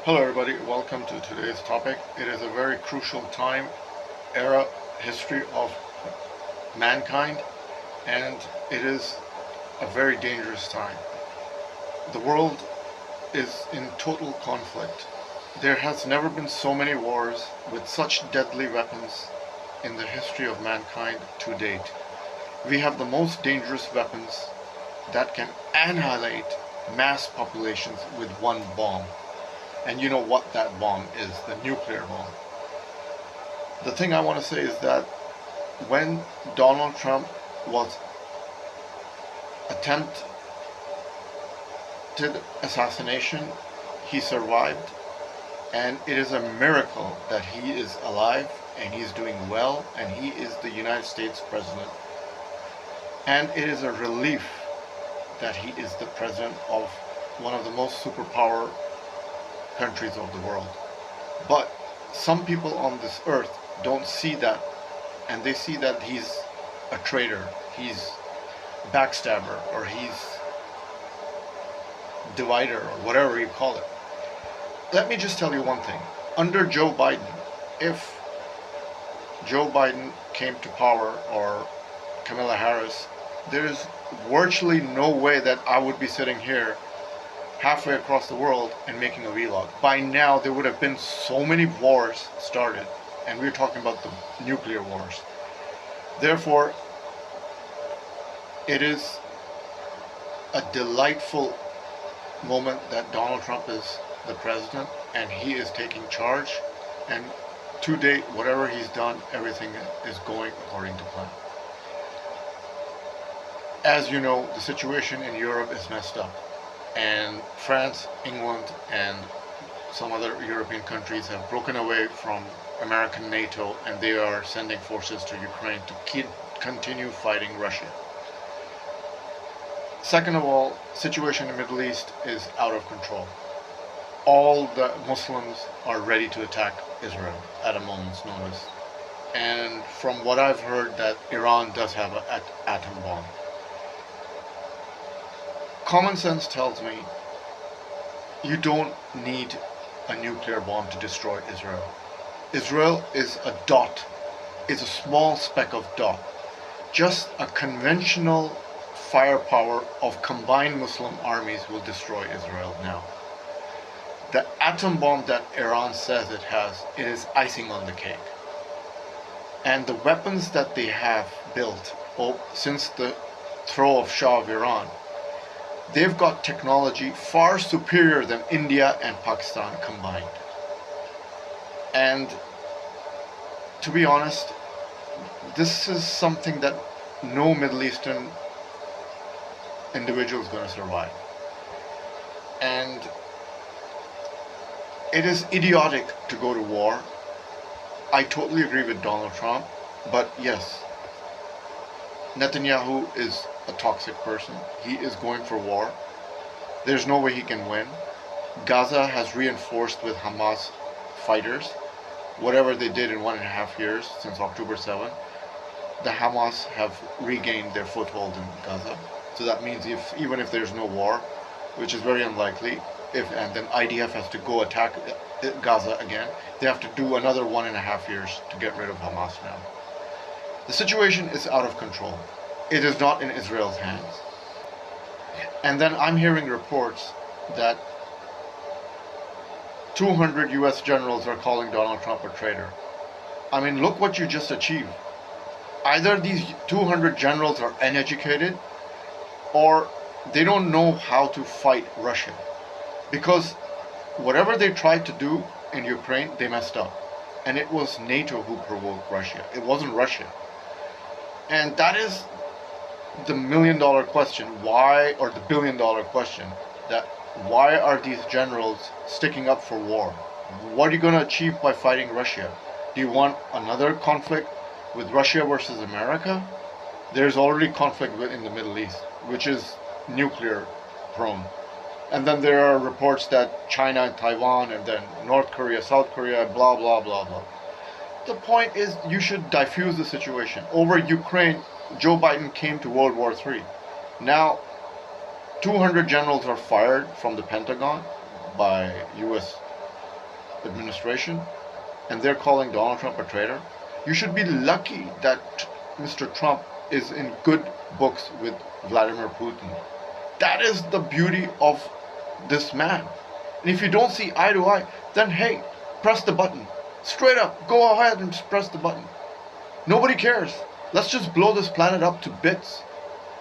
Hello everybody, welcome to today's topic. It is a very crucial time, era, history of mankind, and it is a very dangerous time. The world is in total conflict. There has never been so many wars with such deadly weapons in the history of mankind to date. We have the most dangerous weapons that can annihilate mass populations with one bomb. And you know what that bomb is, the nuclear bomb. The thing I want to say is that when Donald Trump was attempted assassination, he survived, and it is a miracle that he is alive and he's doing well and he is the United States president. And it is a relief that he is the president of one of the most superpower countries of the world. But some people on this earth don't see that, and they see that he's a traitor, he's a backstabber, or he's divider, or whatever you call it. Let me just tell you one thing. Under Joe Biden, if Joe Biden came to power, or Kamala Harris, there's virtually no way that I would be sitting here halfway across the world and making a vlog. By now there would have been so many wars started, and we're talking about the nuclear wars. Therefore, it is a delightful moment that Donald Trump is the president and he is taking charge, and to date, whatever he's done, everything is going according to plan. As you know, the situation in Europe is messed up, and France, England, and some other European countries have broken away from American NATO, and they are sending forces to Ukraine to continue fighting Russia. Second of all, situation in the Middle East is out of control. All the Muslims are ready to attack Israel at a moment's notice. And from what I've heard, that Iran does have an atom bomb. Common sense tells me you don't need a nuclear bomb to destroy Israel. Israel is a dot, is a small speck of dot. Just a conventional firepower of combined Muslim armies will destroy Israel now. The atom bomb that Iran says it has, it is icing on the cake. And the weapons that they have built since the throw of Shah of Iran, they've got technology far superior than India and Pakistan combined. And to be honest, this is something that no Middle Eastern individual is going to survive. And it is idiotic to go to war. I totally agree with Donald Trump, but yes, Netanyahu is a toxic person. He is going for war. There's no way he can win. Gaza has reinforced with Hamas fighters. Whatever they did in 1.5 years since October 7th, the Hamas have regained their foothold in Gaza. So that means even if there's no war, which is very unlikely, and then IDF has to go attack Gaza again, they have to do another 1.5 years to get rid of Hamas now. The situation is out of control. It is not in Israel's hands. And then I'm hearing reports that 200 US generals are calling Donald Trump a traitor. I mean, look what you just achieved. Either these 200 generals are uneducated, or they don't know how to fight Russia. Because whatever they tried to do in Ukraine, they messed up. And it was NATO who provoked Russia. It wasn't Russia. And that is the million-dollar question. Why, or the billion-dollar question, that why are these generals sticking up for war? What are you going to achieve by fighting Russia? Do you want another conflict with Russia versus America? There's already conflict in the Middle East, which is nuclear prone. And then there are reports that China and Taiwan, and then North Korea, South Korea, blah, blah, blah, blah. The point is, you should diffuse the situation. Over Ukraine, Joe Biden came to World War III. Now, 200 generals are fired from the Pentagon by US administration, and they're calling Donald Trump a traitor. You should be lucky that Mr. Trump is in good books with Vladimir Putin. That is the beauty of this man. And if you don't see eye to eye, then hey, press the button. Straight up, go ahead and just press the button. Nobody cares. Let's just blow this planet up to bits.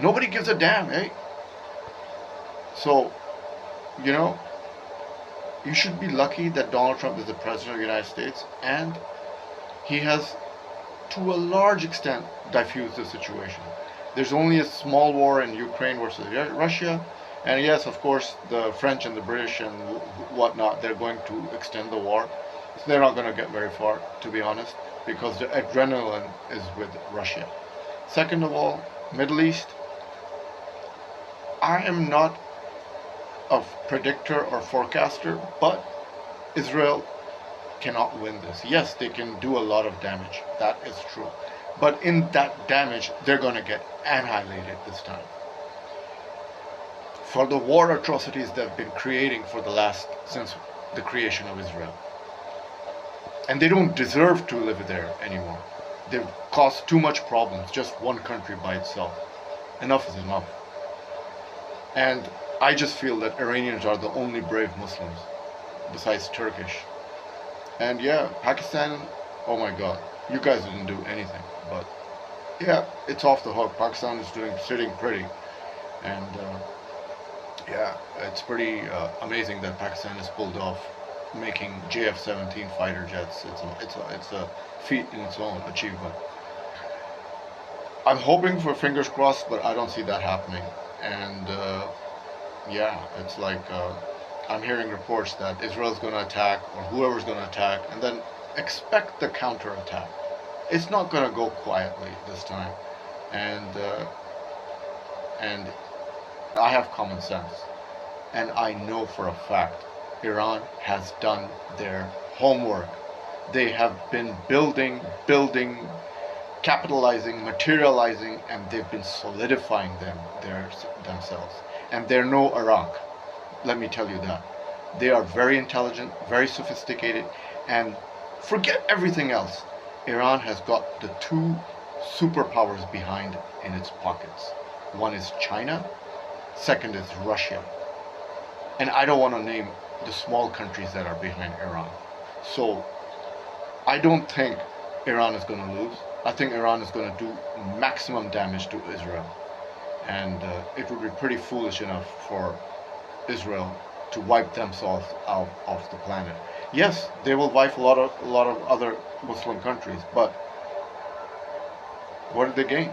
Nobody gives a damn, eh? So, you know, you should be lucky that Donald Trump is the president of the United States, and he has, to a large extent, diffused the situation. There's only a small war in Ukraine versus Russia, and yes, of course, the French and the British and whatnot, they're going to extend the war. They're not going to get very far, to be honest, because the adrenaline is with Russia. Second of all, Middle East. I am not a predictor or forecaster, but Israel cannot win this. Yes, they can do a lot of damage. That is true. But in that damage, they're going to get annihilated this time. For the war atrocities they've been creating since the creation of Israel. And they don't deserve to live there anymore. They've caused too much problems, just one country by itself. Enough is enough. And I just feel that Iranians are the only brave Muslims, besides Turkish. And yeah, Pakistan, oh my God, you guys didn't do anything. But yeah, it's off the hook. Pakistan is sitting pretty. And yeah, it's pretty amazing that Pakistan has pulled off making JF-17 fighter jets. It's a feat in its own achievement. I'm hoping for fingers crossed, but I don't see that happening. And yeah, it's like I'm hearing reports that Israel's going to attack, or whoever's going to attack, and then expect the counterattack. It's not going to go quietly this time. And I have common sense, and I know for a fact Iran has done their homework. They have been building, capitalizing, materializing, and they've been solidifying themselves. And they're no Iraq. Let me tell you that. They are very intelligent, very sophisticated, and forget everything else. Iran has got the two superpowers behind in its pockets. One is China, second is Russia. And I don't want to name the small countries that are behind Iran. So I don't think Iran is going to lose. I think Iran is going to do maximum damage to Israel. And it would be pretty foolish enough for Israel to wipe themselves out of the planet. Yes, they will wipe a lot of other Muslim countries, but what did they gain?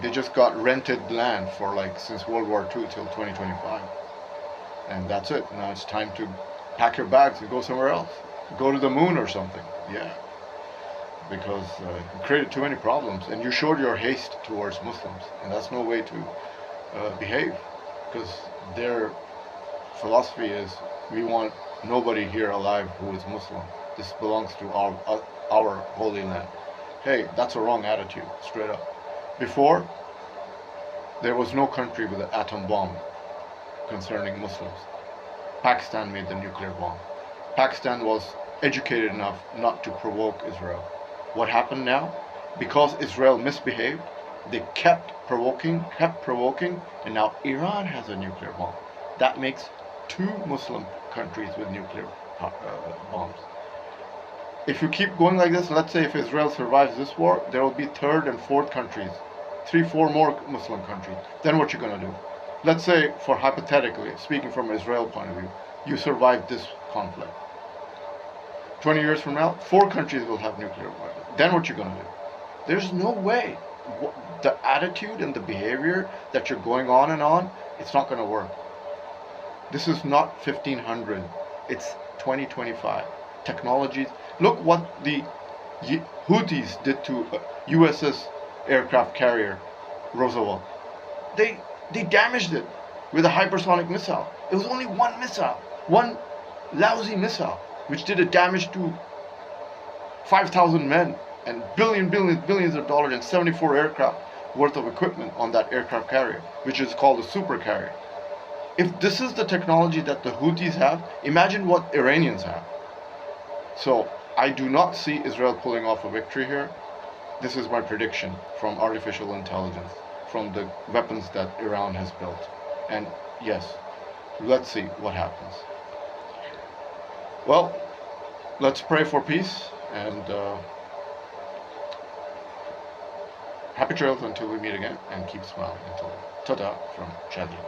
They just got rented land for since World War II till 2025. And that's it. Now it's time to pack your bags and go somewhere else. Go to the moon or something. Yeah. Because you created too many problems, and you showed your haste towards Muslims, and that's no way to behave, because their philosophy is, we want nobody here alive who is Muslim. This belongs to our holy land. Hey, that's a wrong attitude, straight up. Before, there was no country with an atom bomb concerning Muslims. Pakistan made the nuclear bomb. Pakistan was educated enough not to provoke Israel. What happened now? Because Israel misbehaved, they kept provoking, and now Iran has a nuclear bomb. That makes two Muslim countries with nuclear bombs. If you keep going like this, let's say if Israel survives this war, there will be third and fourth countries, 3-4 more Muslim countries. Then what you gonna do? Let's say, for hypothetically, speaking from Israel point of view, you survive this conflict. 20 years from now, 4 countries will have nuclear weapons. Then what you gonna do? There's no way. The attitude and the behavior that you're going on and on, it's not gonna work. This is not 1500. It's 2025. Technologies. Look what the Houthis did to USS aircraft carrier Roosevelt. They damaged it with a hypersonic missile. It was only one missile, one lousy missile, which did a damage to 5,000 men and billions of dollars and 74 aircraft worth of equipment on that aircraft carrier, which is called a super carrier. If this is the technology that the Houthis have, imagine what Iranians have. So I do not see Israel pulling off a victory here. This is my prediction from artificial intelligence, from the weapons that Iran has built. And yes, let's see what happens. Well, let's pray for peace, and happy trails until we meet again, and keep smiling until ta-ta from Chadley.